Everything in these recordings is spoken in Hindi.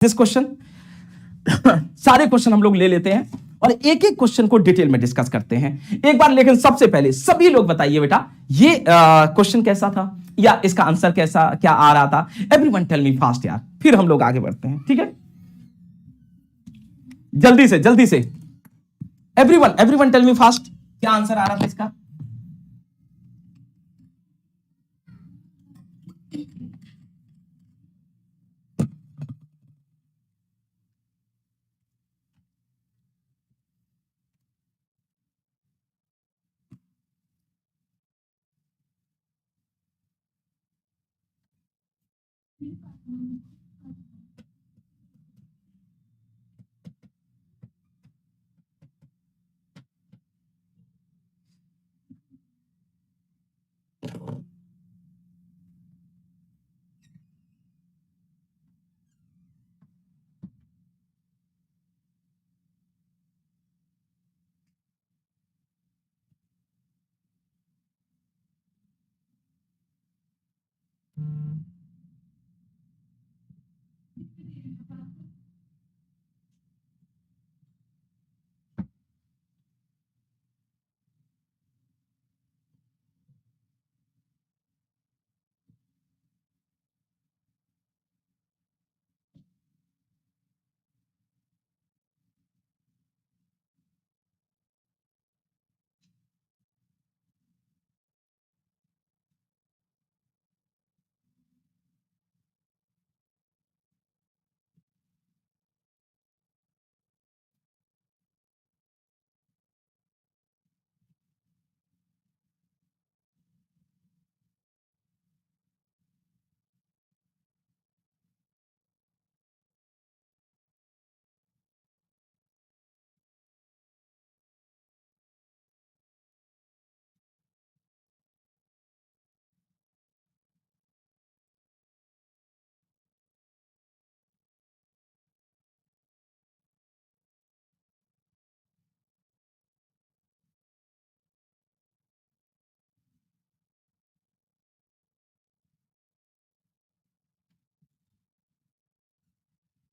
दिस क्वेश्चन सारे क्वेश्चन हम लोग ले लेते हैं और एक एक क्वेश्चन को डिटेल में डिस्कस करते हैं एक बार। लेकिन सबसे पहले सभी लोग बताइए बेटा ये क्वेश्चन कैसा था या इसका आंसर कैसा क्या आ रहा था। एवरीवन टेल मी फास्ट यार, फिर हम लोग आगे बढ़ते हैं, ठीक है? जल्दी से एवरीवन टेल मी फास्ट, क्या आंसर आ रहा था इसका?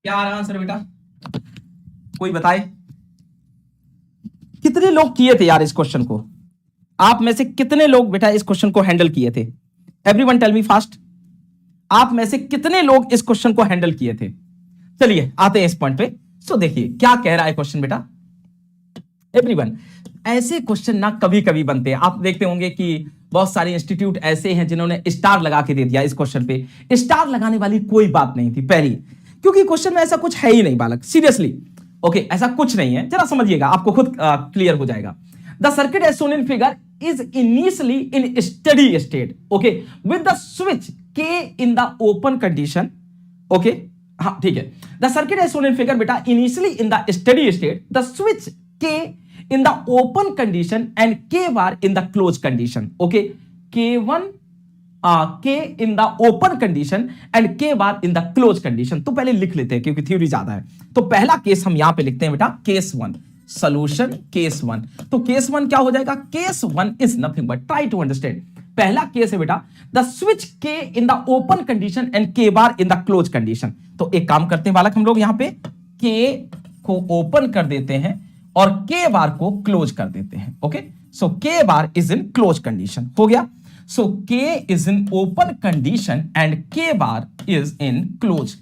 क्या आ रहा आंसर बेटा, कोई बताए? कितने लोग किए थे यार इस क्वेश्चन को? आप में से कितने लोग बेटा इस क्वेश्चन को हैंडल किए थे? एवरीवन टेल मी फास्ट, आप में से कितने लोग इस क्वेश्चन को हैंडल किए थे? चलिए आते हैं इस पॉइंट पे। सो देखिए क्या कह रहा है क्वेश्चन बेटा। एवरीवन, ऐसे क्वेश्चन ना कभी कभी बनते हैं। आप देखते होंगे कि बहुत सारे इंस्टीट्यूट ऐसे हैं जिन्होंने स्टार लगा के दे दिया इस क्वेश्चन पे। स्टार लगाने वाली कोई बात नहीं थी पहली, क्योंकि क्वेश्चन में ऐसा कुछ है ही नहीं बालक, सीरियसली। ओके, ऐसा कुछ नहीं है, जरा समझिएगा, आपको खुद क्लियर हो जाएगा। The circuit as shown in figure is initially in steady state, okay, with the switch K in the open condition. Okay, हाँ ठीक है। The circuit as shown in figure बेटा initially in the steady state, the switch K in the open condition and k bar in the closed condition. Okay, k1 k in the open condition and k bar in the closed condition. तो पहले लिख लेते हैं क्योंकि थ्योरी ज्यादा है। तो पहला केस हम यहां पे लिखते हैं बेटा केस 1, सॉल्यूशन केस 1। तो केस 1 क्या हो जाएगा? Case 1 is nothing but, try to understand. पहला केस है बेटा the switch K in the open condition and K bar in the close condition. तो एक काम करते हैं बालक, हम लोग यहां पे के को ओपन कर देते हैं और के बार को क्लोज कर देते हैं। Okay, so K bar is in close condition, हो गया। So K is in open condition and K bar is in close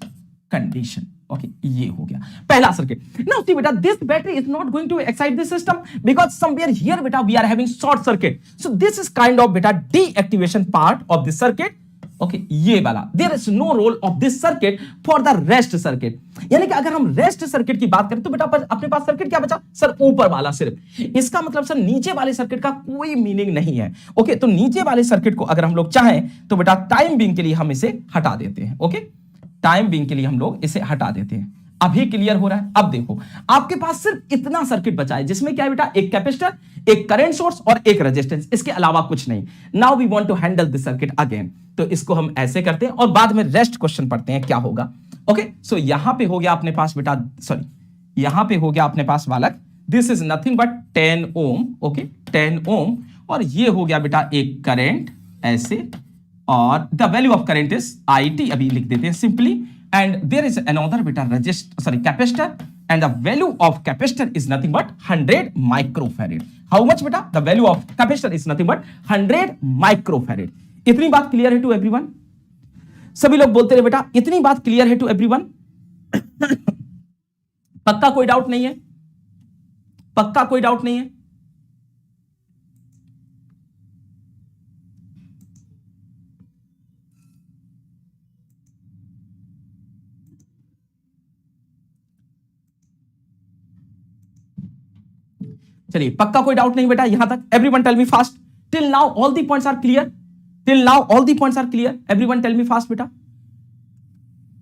condition. Okay, ये हो गया पहला सर्किट। नाउ सी बेटा, this battery is not going to excite this system because somewhere here बेटा we are having short circuit. So this is kind of बेटा deactivation part of this circuit. Okay, ये वाला there is no role of this circuit for the rest circuit. यानी कि अगर हम रेस्ट सर्किट की बात करें तो बेटा अपने पास सर्किट क्या बचा सर? ऊपर वाला सिर्फ। इसका मतलब सर नीचे वाले सर्किट का कोई मीनिंग नहीं है। ओके, तो नीचे वाले सर्किट को अगर हम लोग चाहें तो बेटा टाइम बीइंग के लिए हम इसे हटा देते हैं। ओके, टाइम बीइंग के लिए हम लोग इसे हटा देते हैं। अभी क्लियर हो रहा है? अब देखो आपके पास सिर्फ इतना सर्किट बचा है जिसमें क्या है बेटा, एक कैपेसिटर, एक करंट सोर्स और एक रेजिस्टेंस, इसके अलावा कुछ नहीं। Now we want to handle this circuit again. तो इसको हम ऐसे करते हैं और बाद में रेस्ट क्वेश्चन पढ़ते हैं क्या होगा। ओके, सो यहां पे हो गया अपने पास बेटा, सॉरी यहां पे हो गया अपने पास बालक, this is nothing but 10 ohm. Okay, 10 ohm, और ये हो गया बेटा एक करंट ऐसे, और the value of current is IT अभी लिख देते हैं simply, and there is another बेटा capacitor, and the value of capacitor is nothing but 100 microfarad. How much beta? The value of capacitor is nothing but 100 microfarad. इतनी बात क्लियर है टू एवरीवन? सभी लोग बोलते रहे बेटा इतनी बात क्लियर है टू एवरीवन? पक्का कोई डाउट नहीं है? पक्का कोई डाउट नहीं है? चलिए पक्का कोई डाउट नहीं बेटा यहां तक? Everyone tell me fast, till now all the points are clear? Till now all the points are clear? Everyone tell me fast बेटा,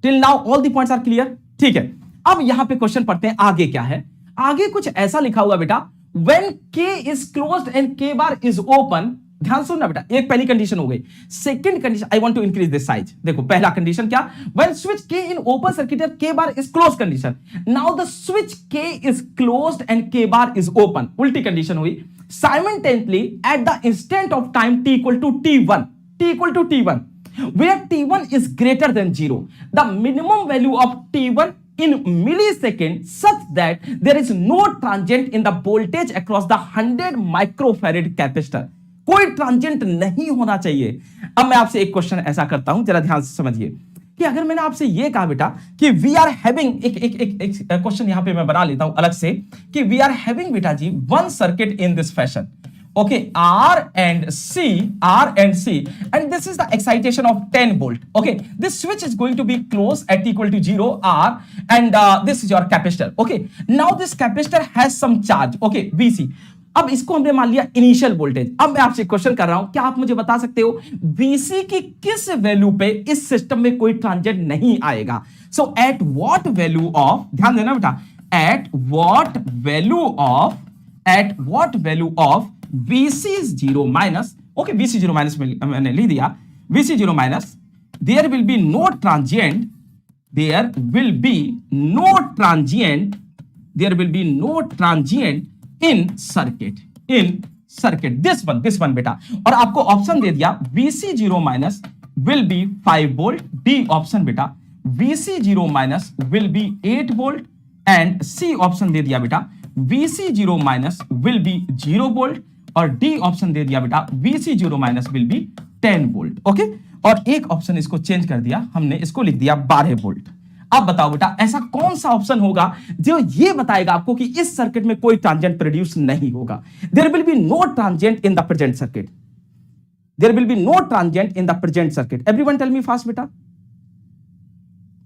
till now all the points are clear? ठीक है, अब यहां पे क्वेश्चन पढ़ते हैं, आगे क्या है? आगे कुछ ऐसा लिखा हुआ बेटा, when k is closed and k bar is open. ध्यान सुनना बेटा, एक पहली कंडीशन हो गई। Second condition, I want to increase this size. देखो पहला कंडीशन क्या, when switch k in open circuit k bar is close condition. Now the switch k is closed and k bar is open. उल्टी कंडीशन हुई, simultaneously at the instant of time t equal to t1 where t1 is greater than 0, the minimum value of t1 in millisecond such that there is no transient in the voltage across the 100 microfarad capacitor. कोई ट्रांजिएंट नहीं होना चाहिए। अब मैं आपसे एक क्वेश्चन ऐसा करता हूं, जरा ध्यान से समझिए कि अगर मैंने आपसे ये कहा बेटा कि वी आर हैविंग एक क्वेश्चन यहां पे मैं बना लेता हूं अलग से कि वी आर हैविंग बेटा G one circuit in this fashion, okay, R and C, and this is the excitation of 10 volt. Okay, this switch is going to be closed at equal to 0 R, and this is your capacitor. Okay, now this capacitor has some charge. Okay, VC. अब इसको हमने मान लिया इनिशियल वोल्टेज। अब मैं आपसे क्वेश्चन कर रहा हूं, क्या आप मुझे बता सकते हो VC की किस वैल्यू पे इस सिस्टम में कोई ट्रांजिएंट नहीं आएगा? सो एट व्हाट वैल्यू ऑफ, ध्यान देना बेटा, at what value of VC is 0 minus, okay, VC 0 minus मैंने लिख दिया, VC 0 minus, there will be no transient, in circuit, this one बेटा, और आपको ऑप्शन दे दिया VC 0 minus will be 5 volt, D option बेटा VC 0 minus will be 8 volt, and C option दे दिया बेटा VC 0 minus will be 0 volt, और डी ऑप्शन दे दिया बेटा VC 0 minus will be 10 volt. Okay, और एक ऑप्शन इसको चेंज कर दिया हमने, इसको लिख दिया 12 वोल्ट। अब बताओ बेटा ऐसा कौन सा ऑप्शन होगा जो ये बताएगा आपको कि इस सर्किट में कोई ट्रांजिएंट प्रोड्यूस नहीं होगा? There will be no transient in the present circuit, there will be no transient in the present circuit. Everyone tell me fast बेटा,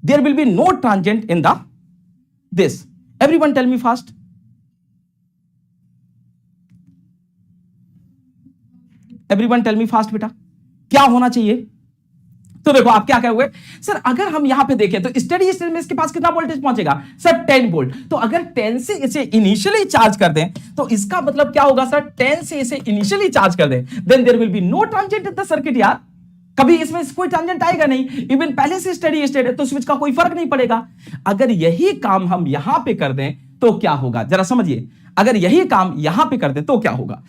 there will be no transient in the this. Everyone tell me fast, everyone tell me fast बेटा, क्या होना चाहिए? तो देखो आप क्या कहोगे, सर अगर हम यहां पे देखें तो स्टेडी स्टेट में इसके पास कितना वोल्टेज पहुंचेगा? Sir 10 volt. तो अगर 10 से इसे इनिशियली चार्ज कर दें तो इसका मतलब क्या होगा सर, 10 से इसे इनिशियली चार्ज कर दें, then there will be no transient in the circuit. यार कभी इसमें कोई ट्रांजिएंट आएगा नहीं, इवन पहले से स्टेडी स्टेट है तो स्विच का कोई फर्क नहीं पड़ेगा। अगर यही काम हम यहां पे कर दें तो क्या होगा, जरा समझिए, अगर यही काम यहां पे कर दें तो क्या होगा?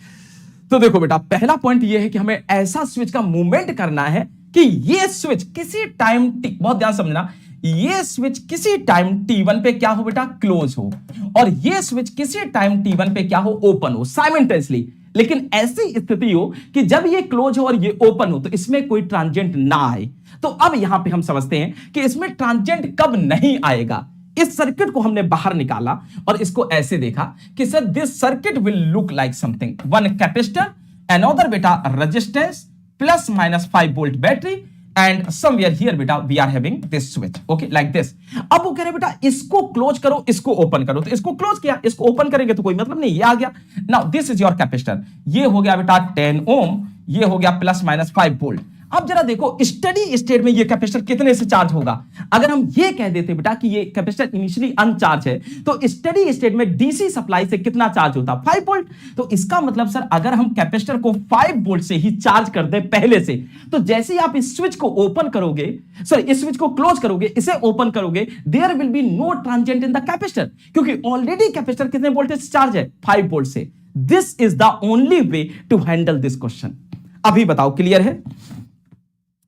तो देखो बेटा पहला पॉइंट ये है कि हमें ऐसा स्विच का मूवमेंट करना है कि ये स्विच किसी टाइम टी, बहुत ध्यान समझना, ये स्विच किसी टाइम t1 पे क्या हो बेटा, क्लोज हो, और ये स्विच किसी टाइम t1 पे क्या हो, ओपन हो साइमल्टेनियसली। लेकिन ऐसी स्थिति हो कि जब ये क्लोज हो और ये ओपन हो तो इसमें कोई ट्रांजिएंट ना आए। तो अब यहां पे हम समझते हैं कि इसमें ट्रांजिएंट कब नहीं आएगा। इस सर्किट को हमने बाहर निकाला और इसको ऐसे देखा कि sir this circuit will look like something, one capacitor, another बेटा resistance, plus minus 5 volt battery, and somewhere here बेटा we are having this switch, okay, like this. अब वो कह रहे बेटा इसको क्लोज करो, इसको ओपन करो, तो इसको क्लोज किया, इसको ओपन करेंगे तो कोई मतलब नहीं, ये आ गया। Now this is your capacitor, ये हो गया बेटा 10 ओम, ये हो गया प्लस माइनस 5 वोल्ट। अब जरा देखो स्टेडी स्टेट में ये कैपेसिटर कितने से चार्ज होगा। अगर हम ये कह देते बेटा कि ये कैपेसिटर इनिशियली अनचार्ज है तो स्टेडी स्टेट में डीसी सप्लाई से कितना चार्ज होता, 5 वोल्ट। तो इसका मतलब सर अगर हम कैपेसिटर को 5 वोल्ट से ही चार्ज कर दें पहले से, तो जैसे ही आप इस स्विच को ओपन करोगे, सॉरी इस स्विच को क्लोज करोगे, इसे ओपन करोगे, there will be no transient in the capacitor, क्योंकि ऑलरेडी कैपेसिटर कितने वोल्टेज से चार्ज है, 5 वोल्ट से। This is the only way to handle this question. अभी बताओ क्लियर है?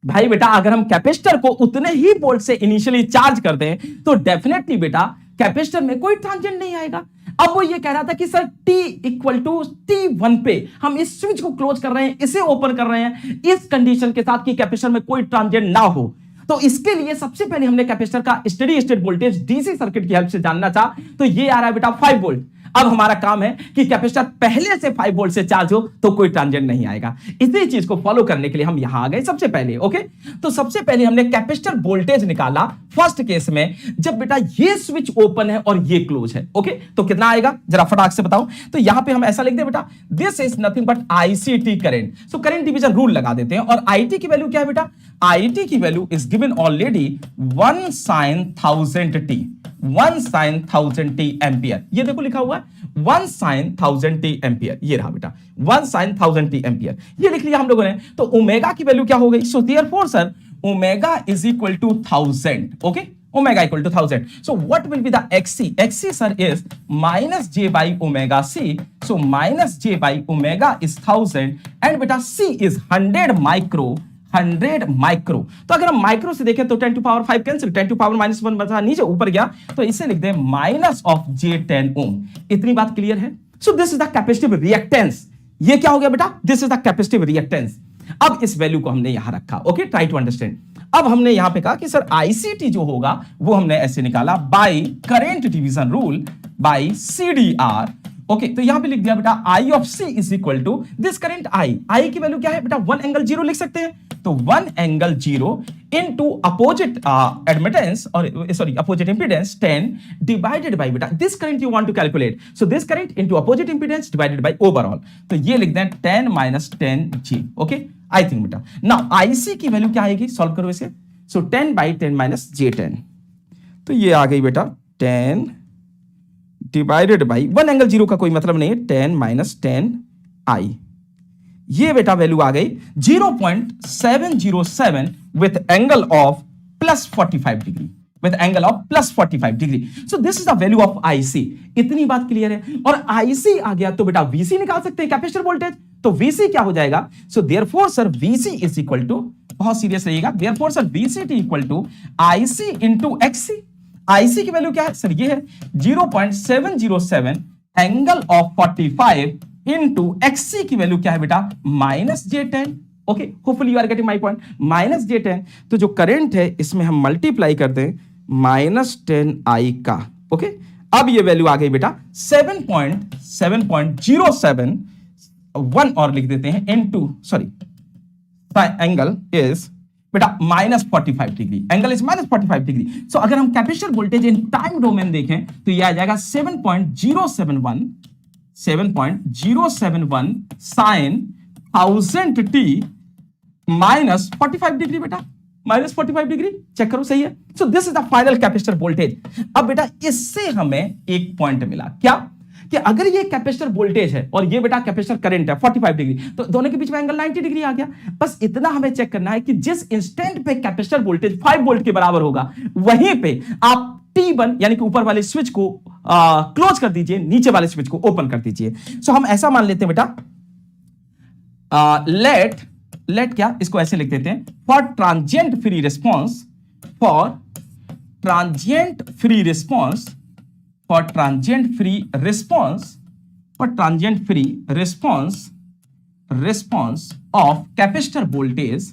भाई बेटा अगर हम कैपेसिटर को उतने ही वोल्ट से इनिशियली चार्ज कर दें तो डेफिनेटली बेटा कैपेसिटर में कोई ट्रांजिएंट नहीं आएगा। अब वो ये कह रहा था कि sir T equal to T1 पे हम इस स्विच को क्लोज कर रहे हैं, इसे ओपन कर रहे हैं इस कंडीशन के साथ कि कैपेसिटर में कोई ट्रांजिएंट ना हो। तो इसके लिए सबसे पहले हमने कैपेसिटर का steady state voltage DC circuit की हेल्प से जानना था। तो ये आ रहा है बेटा 5 वोल्ट। अब हमारा काम है कि कैपेसिटर पहले से 5 वोल्ट से चार्ज हो तो कोई ट्रांजिएंट नहीं आएगा। इसी चीज को फॉलो करने के लिए हम यहां आ गए सबसे पहले। ओके, तो सबसे पहले हमने कैपेसिटर वोल्टेज निकाला फर्स्ट केस में जब बेटा ये स्विच ओपन है और ये क्लोज है। ओके, तो कितना आएगा जरा फटाक से बताओ। तो यहां पे हम ऐसा लिख दे बेटा this is nothing but ICT current. So current division rule लगा देते हैं और आईटी की वैल्यू क्या है बेटा, आईटी की value is given already 1 sin 1000t 1 sin 1000t ampere. ये देखो लिखा हुआ है 1 sin 1000t एम्पियर। ये रहा बेटा 1 sin 1000t एम्पियर, ये लिख लिया हम लोगों ने। तो ओमेगा की वैल्यू क्या हो गई, so therefore sir omega is equal to 1000। Okay, omega equal to 1000. So what will be the xc? Xc sir is minus j by omega c. So minus j by omega is 1000 and beta c is 100 micro. 100 micro. तो अगर हम माइक्रो से देखें तो 10 to power 5 cancel, 10 to power -1 बचा नीचे ऊपर गया तो इसे लिख दें माइनस ऑफ j10 ओम। इतनी बात क्लियर है। So this is the capacitive reactance. ये क्या हो गया बेटा, this is the capacitive reactance. अब इस वैल्यू को हमने यहां रखा। Okay, try to understand. अब हमने यहां पे कहा कि सर आईसीटी जो होगा वो हमने ऐसे निकाला by current division rule by CDR. Okay, तो यहां पे लिख दिया बेटा I of C is equal to this current I. I की वैल्यू क्या है बेटा 1 एंगल 0 लिख सकते हैं। तो 1 एंगल 0 इनटू अपोजिट एडमिटेंस और sorry opposite impedance 10 divided by बेटा this current you want to calculate. So this current into opposite impedance divided by overall. तो ये लिख दें 10 minus 10 j. Okay, I think बेटा नाउ आईसी की वैल्यू क्या आएगी, सॉल्व करो इसे। So 10 by 10 minus j10। तो ये आ गई बेटा 10 डिवाइडेड बाई 1 एंगल 0 का कोई मतलब नहीं है 10 माइनस 10 आई। ये बेटा वैल्यू आ गई 0.707 with angle of plus 45 degree, with angle of plus 45 degree. So this is the value of IC. इतनी बात क्लियर है। और आईसी आ गया तो बेटा वीसी निकाल सकते हैं, कैपेसिटर वोल्टेज। तो वीसी क्या हो जाएगा, so therefore sir VC is equal to, बहुत सीरियस रहिएगा, therefore sir VCT equal to IC into XC. IC की वैल्यू क्या है सर, ये है 0.707 एंगल ऑफ 45 इंटू एक्ससी की वैल्यू क्या है बेटा minus j10। Okay, hopefully you are getting my point, minus j10। तो जो करंट है इसमें हम मल्टीप्लाई कर दें माइनस 10 आई का। ओके, अब ये वैल्यू आ गई बेटा 7.07 1 और लिख देते हैं इनटू सॉरी एंगल इज बेटा minus 45 degree, angle is minus 45 degree. So अगर हम capacitor voltage in time domain देखें तो यह आ जाएगा 7.071 साइन 1000t माइनस 45 डिग्री बेटा, माइनस 45 डिग्री। चेक करो सही है। So this is the final capacitor voltage. अब बेटा इससे हमें एक पॉइंट मिला क्या, कि अगर ये कैपेसिटर वोल्टेज है और ये बेटा कैपेसिटर करंट है 45 डिग्री, तो दोनों के बीच में एंगल 90 डिग्री आ गया। बस इतना हमें चेक करना है कि जिस इंस्टेंट पे कैपेसिटर वोल्टेज 5 वोल्ट के बराबर होगा वहीं पे आप T1 यानी कि ऊपर वाले स्विच को क्लोज कर दीजिए, नीचे वाले स्विच को ओपन कर दीजिए। सो हम ऐसा मान लेते हैं बेटा लेट क्या, इसको ऐसे लिख देते हैं for transient free response, for transient free response, for transient free response, for transient free response of capacitor voltage,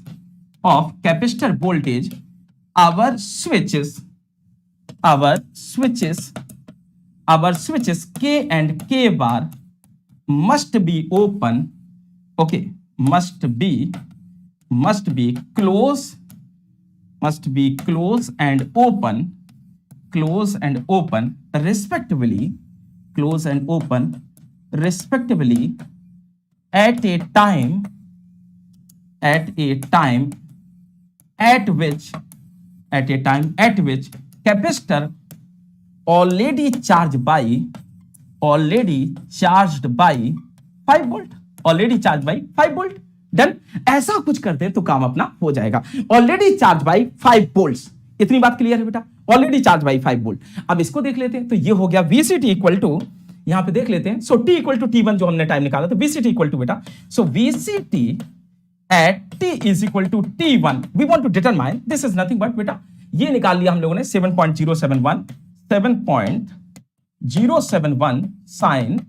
our switches K and K bar must be open. Okay, must be close and open, respectively at a time at which capacitor already charged by 5 volt। Done, ऐसा कुछ करते हैं तो काम अपना हो जाएगा। Already charge by 5 volts. इतनी बात क्लियर है बेटा, ऑलरेडी चार्ज बाई 5 वोल्ट। अब इसको देख लेते हैं। तो ये हो गया VCT इक्वल टू, यहां पे देख लेते हैं। सो T इक्वल टू T1 जो हमने टाइम निकाला, तो VCT इक्वल टू बेटा, सो VCT at t is equal to t1 we want to determine this is nothing but बेटा ये निकाल लिया हम लोगों ने 7.071 sin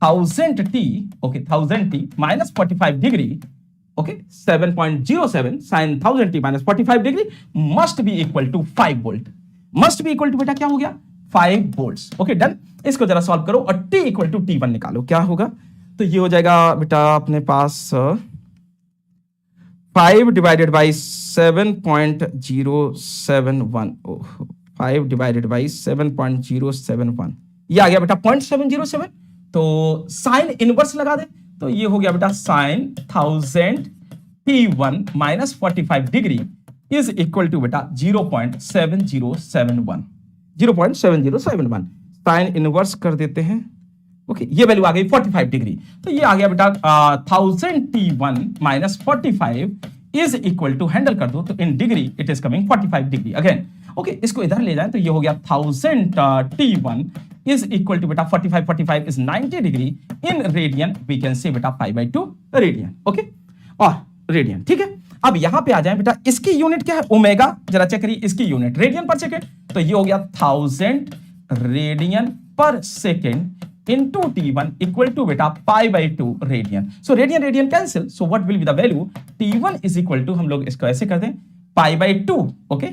1000t okay 1000t minus 45 degree okay 7.07 sin 1000t minus 45 degree must be equal to 5 volt must be equal to बेटा क्या हो गया 5 volts okay done इसको जरा सॉल्व करो और t equal to t1 निकालो क्या होगा तो ये हो जाएगा बेटा अपने पास 5 divided by 7.071 5 divided by 7.071 ये आ गया बेटा 0.707 तो साइन इनवर्स लगा दे तो ये हो गया बेटा sine 1000 t1 minus 45 degree is equal to बेटा 0.7071 साइन इनवर्स कर देते हैं ओके ये वैल्यू आ गई 45 डिग्री तो ये आ गया बेटा 1000 t1 minus 45 is equal to handle कर दो तो in degree it is coming 45 degree again okay इसको इधर ले जाएं तो ये हो गया 1000 t1 इज इक्वल टू बेटा 45 is 90 degree in radian we can say बेटा 5/2 रेडियन ओके और रेडियन ठीक है अब यहां पे आ जाए बेटा इसकी यूनिट क्या है ओमेगा जरा चेक करिए इसकी यूनिट रेडियन पर सेकेंड तो ये हो गया 1000 रेडियन पर second into t1 equal to beta pi/2 radian so radian cancel so what will be the value t1 is equal to हम लोग इसको ऐसे कर दें pi/2 okay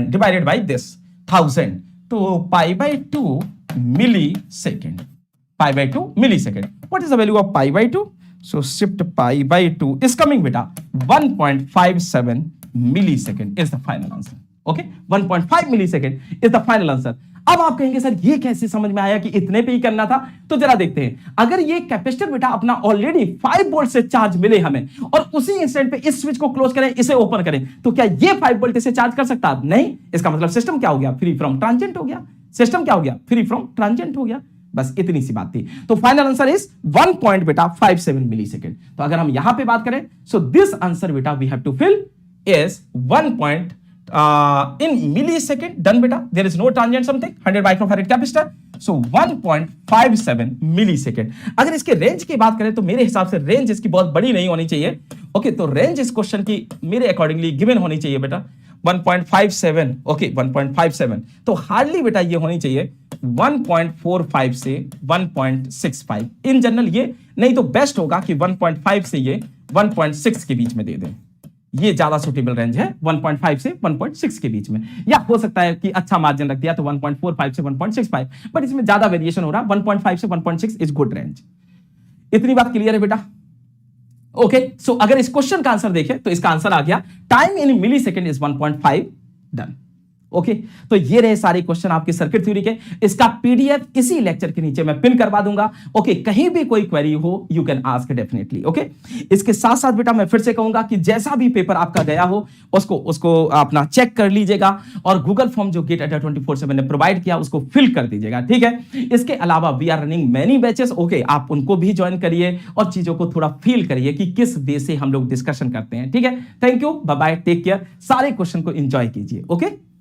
divided by this 1000 तो pi/2 millisecond what is the value of pi/2 so shift pi/2 is coming beta 1.57 millisecond is the final answer okay 1.5 millisecond is the final answer अब आप कहेंगे सर ये कैसे समझ में आया कि इतने पे ही करना था तो जरा देखते हैं अगर ये कैपेसिटर बेटा अपना ऑलरेडी 5 वोल्ट से चार्ज मिले हमें और उसी इंस्टेंट पे इस स्विच को क्लोज करें इसे ओपन करें तो क्या ये 5 वोल्ट से चार्ज कर सकता नहीं इसका मतलब सिस्टम क्या हो गया फ्री फ्रॉम ट्रांजिएंट हो गया सिस्टम क्या हो गया फ्री फ्रॉम ट्रांजिएंट हो गया बस इतनी सी बात थी तो फाइनल आंसर इज 1.57 मिलीसेकंड तो अगर हम यहां पे बात करें सो दिस आंसर बेटा we have to fill is 1. In millisecond done beta there is no transient something 100 microfarad capacitor so 1.57 millisecond अगर इसके रेंज की बात करें तो मेरे हिसाब से रेंज इसकी बहुत बड़ी नहीं होनी चाहिए ओके तो रेंज इस क्वेश्चन की मेरे अकॉर्डिंगली गिवन होनी चाहिए बेटा 1.57 ओके 1.57 तो हार्डली बेटा ये होनी चाहिए 1.45 से 1.65 इन जनरल ये नहीं तो बेस्ट होगा कि 1.5 से ये 1.6 के बीच में दे दें ये ज्यादा सुटेबल रेंज है 1.5 से 1.6 के बीच में या हो सकता है कि अच्छा मार्जिन रख दिया तो 1.45 से 1.65 बट इसमें ज्यादा वेरिएशन हो रहा 1.5 से 1.6 इज गुड रेंज इतनी बात क्लियर है बेटा ओके सो अगर इस क्वेश्चन का आंसर देखें तो इसका आंसर आ गया time in millisecond is 1.5 done okay तो ये रहे सारे क्वेश्चन आपके सर्किट थ्योरी के इसका पीडीएफ इसी लेक्चर के नीचे मैं पिन करवा दूंगा ओके कहीं भी कोई क्वेरी हो you can ask definitely okay इसके साथ साथ बेटा मैं फिर से कहूंगा कि जैसा भी पेपर आपका गया हो उसको अपना चेक कर लीजिएगा और गूगल फॉर्म जो गेट अड्डा 24/7 ने प्रोवाइड किया उसको फिल कर दीजिएगा ठीक है इसके अलावा we are running many batches okay आप उनको भी ज्वाइन करिए और चीजों को थोड़ा फील करिए कि किस वे से हम लोग डिस्कशन करते हैं ठीक है thank you bye bye take care सारे क्वेश्चन को एंजॉय कीजिए ओके